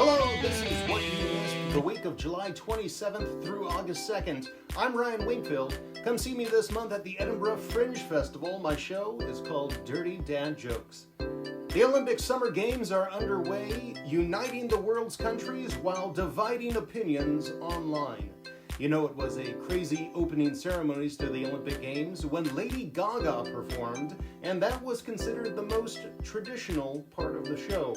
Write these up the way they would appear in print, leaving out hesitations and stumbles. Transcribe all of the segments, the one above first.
Hello, this is What You Missed, the week of July 27th through August 2nd. I'm Ryan Wingfield. Come see me this month at the Edinburgh Fringe Festival. My show is called Dirty Dad Jokes. The Olympic Summer Games are underway, uniting the world's countries while dividing opinions online. You know, it was a crazy opening ceremonies to the Olympic Games when Lady Gaga performed, and that was considered the most traditional part of the show.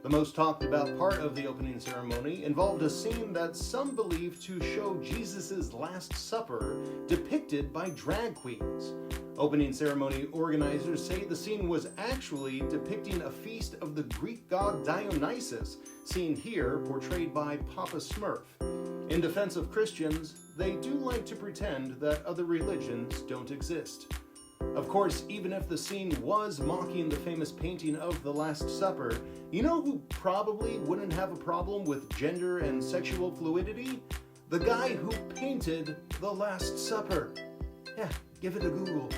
The most talked about part of the opening ceremony involved a scene that some believe to show Jesus' Last Supper depicted by drag queens. Opening ceremony organizers say the scene was actually depicting a feast of the Greek god Dionysus, seen here portrayed by Papa Smurf. In defense of Christians, they do like to pretend that other religions don't exist. Of course, even if the scene was mocking the famous painting of the Last Supper, you know who probably wouldn't have a problem with gender and sexual fluidity? The guy who painted the Last Supper. Yeah, give it a Google.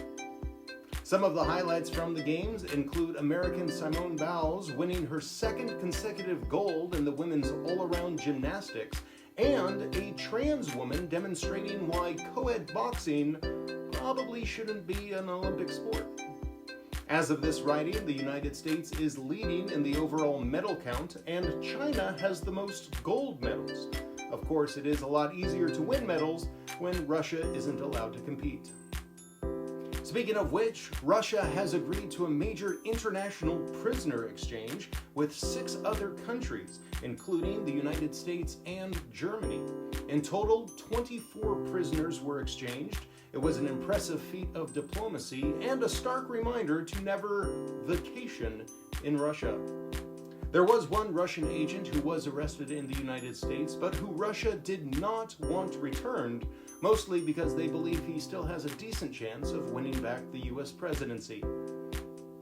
Some of the highlights from the games include American Simone Biles winning her second consecutive gold in the women's all-around gymnastics, and a trans woman demonstrating why co-ed boxing probably shouldn't be an Olympic sport. As of this writing, the United States is leading in the overall medal count, and China has the most gold medals. Of course, it is a lot easier to win medals when Russia isn't allowed to compete. Speaking of which, Russia has agreed to a major international prisoner exchange with 6 other countries, including the United States and Germany. In total, 24 prisoners were exchanged. It was an impressive feat of diplomacy and a stark reminder to never vacation in Russia. There was one Russian agent who was arrested in the United States, but who Russia did not want returned, mostly because they believe he still has a decent chance of winning back the US presidency.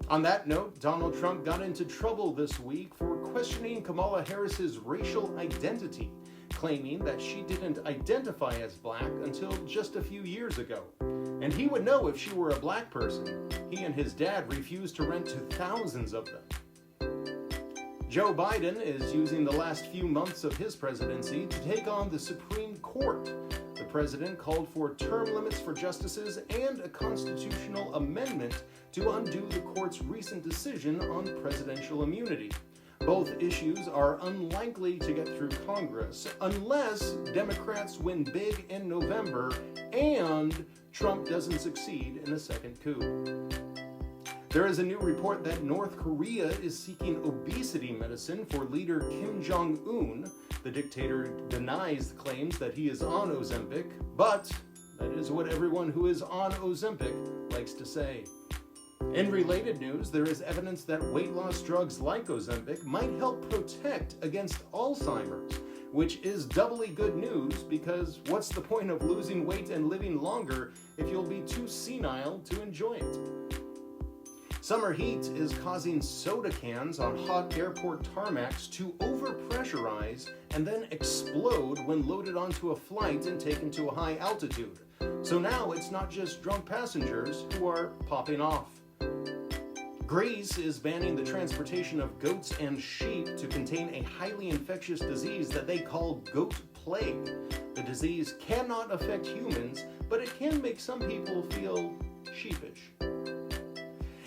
On that note, Donald Trump got into trouble this week for questioning Kamala Harris's racial identity, claiming that she didn't identify as black until just a few years ago. And he would know if she were a black person. He and his dad refused to rent to thousands of them. Joe Biden is using the last few months of his presidency to take on the Supreme Court. The president called for term limits for justices and a constitutional amendment to undo the court's recent decision on presidential immunity. Both issues are unlikely to get through Congress unless Democrats win big in November and Trump doesn't succeed in a second coup. There is a new report that North Korea is seeking obesity medicine for leader Kim Jong-un. The dictator denies the claims that he is on Ozempic, but that is what everyone who is on Ozempic likes to say. In related news, there is evidence that weight loss drugs like Ozempic might help protect against Alzheimer's, which is doubly good news because what's the point of losing weight and living longer if you'll be too senile to enjoy it? Summer heat is causing soda cans on hot airport tarmacs to overpressurize and then explode when loaded onto a flight and taken to a high altitude. So now it's not just drunk passengers who are popping off. Greece is banning the transportation of goats and sheep to contain a highly infectious disease that they call goat plague. The disease cannot affect humans, but it can make some people feel sheepish.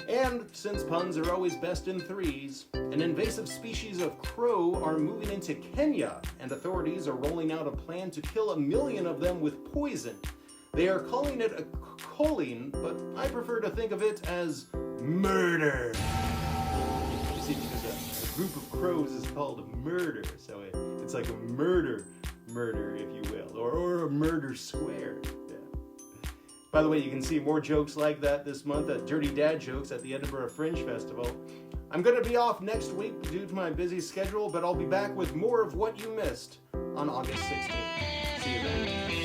And since puns are always best in threes, an invasive species of crow are moving into Kenya, and authorities are rolling out a plan to kill 1 million of them with poison. They are calling it a culling, but I prefer to think of it as murder. You see, because a group of crows is called murder, so it's like a murder, if you will, or a murder squared. By the way, you can see more jokes like that this month at Dirty Dad Jokes at the Edinburgh Fringe Festival. I'm going to be off next week due to my busy schedule, but I'll be back with more of What You Missed on August 16th. See you then.